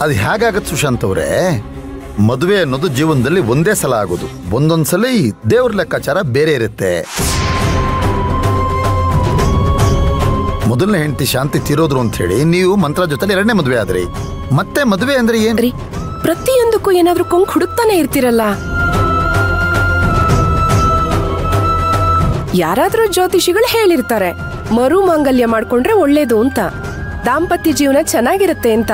ಅದು ಹೇಗಾಗತ್ತೆ ಸುಶಾಂತ್ ಅವರೇ, ಮದುವೆ ಅನ್ನೋದು ಜೀವನದಲ್ಲಿ ಒಂದೇ ಸಲ ಆಗೋದು. ಒಂದೊಂದ್ಸಲ ದೇವ್ರ ಲೆಕ್ಕಾಚಾರ ಬೇರೆ ಇರುತ್ತೆ. ಮೊದಲನೇ ಹೆಂಡತಿ ಶಾಂತಿ ತೀರೋದ್ರು ಅಂತ ಹೇಳಿ ನೀವು ಮಂತ್ರ ಜೊತೆ ಎರಡನೇ ಮದುವೆ ಆದ್ರಿ. ಮತ್ತೆ ಮದುವೆ ಅಂದ್ರೆ ಏನ್ರಿ? ಪ್ರತಿಯೊಂದಕ್ಕೂ ಏನಾದ್ರೂ ಕೊಂಕ್ ಹುಡುಕ್ತಾನೆ ಇರ್ತಿರಲ್ಲ. ಯಾರಾದ್ರೂ ಜ್ಯೋತಿಷಿಗಳು ಹೇಳಿರ್ತಾರೆ ಮರು ಮಾಂಗಲ್ಯ ಮಾಡ್ಕೊಂಡ್ರೆ ಒಳ್ಳೇದು ಅಂತ, ದಾಂಪತ್ಯ ಜೀವನ ಚೆನ್ನಾಗಿರುತ್ತೆ ಅಂತ.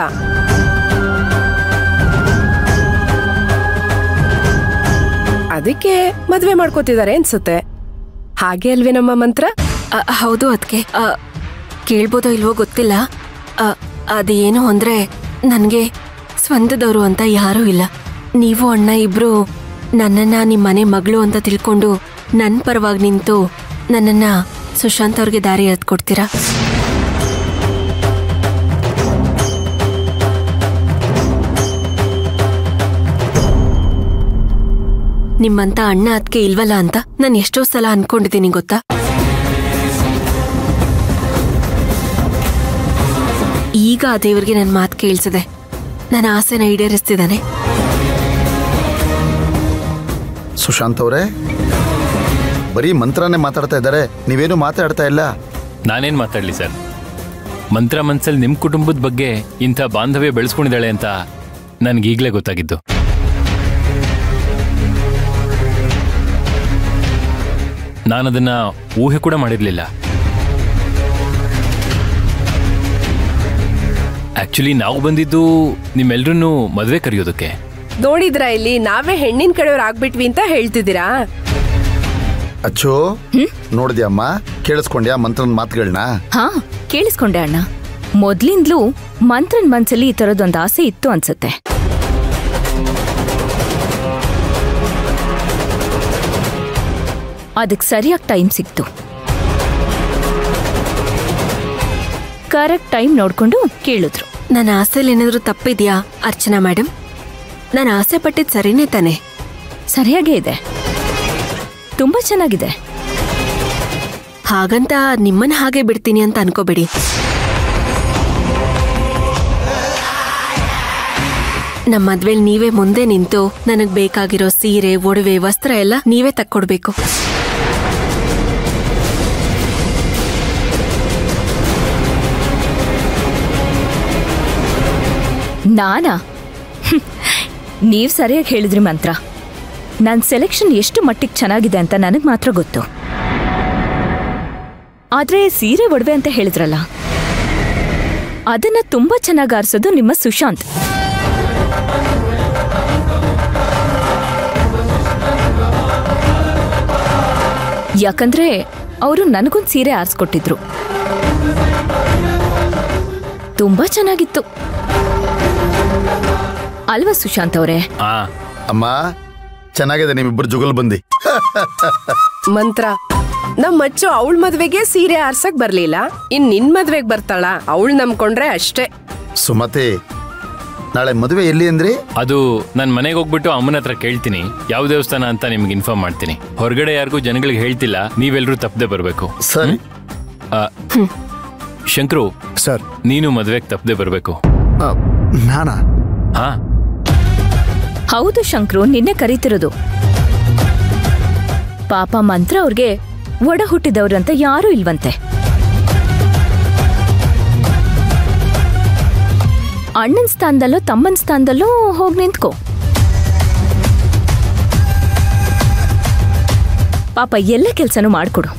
ಅದಕ್ಕೆ ಮದ್ವೆ ಮಾಡ್ಕೋತಿದ್ದಾರೆ ಅನ್ಸುತ್ತೆ. ಹಾಗೆ ಅಲ್ವೇ ನಮ್ಮ ಮಂತ್ರ? ಹೌದು ಅದಕ್ಕೆ ಕೇಳ್ಬೋದೋ ಇಲ್ವೋ ಗೊತ್ತಿಲ್ಲ. ಅದೇನು ಅಂದ್ರೆ ನನ್ಗೆ ಸ್ವಂತದವರು ಅಂತ ಯಾರೂ ಇಲ್ಲ. ನೀವು ಅಣ್ಣ ಇಬ್ರು ನನ್ನನ್ನ ನಿಮ್ಮ ಮನೆ ಮಗಳು ಅಂತ ತಿಳ್ಕೊಂಡು ನನ್ನ ಪರವಾಗಿ ನಿಂತು ನನ್ನನ್ನ ಸುಶಾಂತ್ ಅವ್ರಿಗೆ ದಾರಿ ಎತ್ಕೊಡ್ತೀರಾ? ನಿಮ್ಮಂತ ಅಣ್ಣ ಅದಕ್ಕೆ ಇಲ್ವಲ್ಲ ಅಂತ ನಾನು ಎಷ್ಟೋ ಸಲ ಅನ್ಕೊಂಡಿದ್ದೀನಿ ಗೊತ್ತಾ. ಈಗ ಆ ದೇವ್ರಿಗೆ ನನ್ನ ಮಾತು ಕೇಳಿಸಿದೆ, ನನ್ನ ಆಸೆನ ಈಡೇರಿಸ್ತಿದ್ದಾನೆ. ಸುಶಾಂತ್ ಅವರೇ, ಬರೀ ಮಂತ್ರನೇ ಮಾತಾಡ್ತಾ ಇದ್ದಾರೆ, ನೀವೇನು ಮಾತಾಡ್ತಾ ಇಲ್ಲ. ನಾನೇನ್ ಮಾತಾಡ್ಲಿ ಸರ್? ಮಂತ್ರ ಮನ್ಸಲ್ಲಿ ನಿಮ್ ಕುಟುಂಬದ ಬಗ್ಗೆ ಇಂಥ ಬಾಂಧವ್ಯ ಬೆಳೆಸ್ಕೊಂಡಿದ್ದಾಳೆ ಅಂತ ನನ್ಗೀಗ್ಲೇ ಗೊತ್ತಾಗಿದ್ದು. ನಾನದನ್ನ ಊಹೆ ಕೂಡ ಮಾಡಿರ್ಲಿಲ್ಲ. ಆಕ್ಚುಲಿ ನಾವು ಬಂದಿದ್ದು ನಿಮ್ಮೆಲ್ರನ್ನೂ ಮದ್ವೆ ಕರೆಯೋದಕ್ಕೆ. ನೋಡಿದ್ರ ಇಲ್ಲಿ ನಾವೇ ಹೆಣ್ಣಿನ ಕಡೆಯವ್ರು ಆಗ್ಬಿಟ್ವಿ ಅಂತ ಹೇಳ್ತಿದ್ದೀರಾ? ಅಚ್ಚೋ, ನೋಡಿದ್ಯಮ್ಮ, ಕೇಳಿಸ್ಕೊಂಡ್ಯಾ ಮಂತ್ರನ ಮಾತುಗಳನ್ನ? ಹಾ, ಕೇಳಿಸ್ಕೊಂಡೆ ಅಣ್ಣ. ಮೊದ್ಲಿಂದ್ಲೂ ಮಂತ್ರನ್ ಮನ್ಸಲ್ಲಿ ಈ ತರದೊಂದು ಆಸೆ ಇತ್ತು ಅನ್ಸತ್ತೆ. ಅದಕ್ಕೆ ಸರಿಯಾಗಿ ಟೈಮ್ ಸಿಕ್ತು. ಕರೆಕ್ಟ್ ಟೈಮ್ ನೋಡ್ಕೊಂಡು ಕೇಳಿದ್ರು. ನನ್ನ ಆಸೆಲಿ ಏನಾದ್ರು ತಪ್ಪಿದ್ಯಾ ಅರ್ಚನಾ ಮೇಡಮ್? ನಾನು ಆಸೆ ಪಟ್ಟಿದ್ ಸರಿನೇ ತಾನೆ? ಸರಿಯಾಗೇ ಇದೆ, ತುಂಬಾ ಚೆನ್ನಾಗಿದೆ. ಹಾಗಂತ ನಿಮ್ಮನ್ನ ಹಾಗೆ ಬಿಡ್ತೀನಿ ಅಂತ ಅನ್ಕೋಬೇಡಿ. ನಮ್ಮ ಮದ್ವೆಲ್ ನೀವೇ ಮುಂದೆ ನಿಂತು ನನಗ್ ಬೇಕಾಗಿರೋ ಸೀರೆ, ಒಡವೆ, ವಸ್ತ್ರ ಎಲ್ಲ ನೀವೇ ತಕ್ಕೊಡ್ಬೇಕು. ನಾನಾ? ನೀವ್ ಸರಿಯಾಗಿ ಹೇಳಿದ್ರಿ ಮಂತ್ರ. ನನ್ ಸೆಲೆಕ್ಷನ್ ಎಷ್ಟು ಮಟ್ಟಿಗೆ ಚೆನ್ನಾಗಿದೆ ಅಂತ ನನಗ್ ಮಾತ್ರ ಗೊತ್ತು. ಆದ್ರೆ ಸೀರೆ ಒಡವೆ ಅಂತ ಹೇಳಿದ್ರಲ್ಲ, ಅದನ್ನ ತುಂಬಾ ಚೆನ್ನಾಗಿ ಆರಿಸೋದು ನಿಮ್ಮ ಸುಶಾಂತ್. ಯಾಕಂದ್ರೆ ಅವರು ನನಗೊಂದು ಸೀರೆ ಆರಿಸ್ಕೊಟ್ಟಿದ್ರು, ತುಂಬಾ ಚೆನ್ನಾಗಿತ್ತು ಅಲ್ವಾ ಸುಶಾಂತ್ ಅವರೇ? ಅಮ್ಮ, ಚೆನ್ನಾಗಿದೆ ನಿಮ್ಮಿಬ್ಬರು ಜುಗಲ್ ಬಂದಿ. ಮಂತ್ರ, ನಮ್ ಮಚ್ಚು ಅವಳ ಮದ್ವೆಗೆ ಸೀರೆ ಆರ್ಸಕ್ ಬರ್ಲಿಲ್ಲ, ಇನ್ ನಿನ್ ಮದ್ವೆಗ್ ಬರ್ತಾಳ? ಅವಳು ನಂಬ್ಕೊಂಡ್ರೆ ಅಷ್ಟೇ. ಸುಮತಿ, ನಾಳೆ ಮದುವೆ ಎಲ್ಲಿ ಅಂದ್ರಿ? ಅದು ನನ್ ಮನೆಗೆ ಹೋಗ್ಬಿಟ್ಟು ಅಮ್ಮನ ಹತ್ರ ಕೇಳ್ತೀನಿ ಯಾವ ದೇವಸ್ಥಾನ ಅಂತ ನಿಮ್ಗೆ ಇನ್ಫಾರ್ಮ್ ಮಾಡ್ತೀನಿ. ಹೊರಗಡೆ ಯಾರಿಗೂ ಜನಗಳಿಗೆ ಹೇಳ್ತಿಲ್ಲ, ನೀವೆಲ್ರೂ ತಪ್ಪದೆ ಬರ್ಬೇಕು. ಸರಿ. ಶಂಕ್ರು ಸರ್, ನೀನು ಮದ್ವೆಗೆ ತಪ್ಪದೆ ಬರ್ಬೇಕು. ನಾನಾ? ಹಾ ಹೌದು ಶಂಕ್ರು, ನಿನ್ನೆ ಕರೀತಿರೋದು. ಪಾಪ ಮಂತ್ರ ಅವ್ರಿಗೆ ಒಡ ಹುಟ್ಟಿದವ್ರಂತ ಯಾರೂ ಇಲ್ವಂತೆ. ಅಣ್ಣನ ಸ್ಥಾನದಲ್ಲೋ ತಮ್ಮನ ಸ್ಥಾನದಲ್ಲೋ ಹೋಗಿ ನಿಂತ್ಕೋ. ಪಾಪ ಎಲ್ಲ ಕೆಲ್ಸನೂ ಮಾಡ್ಕೊಡು.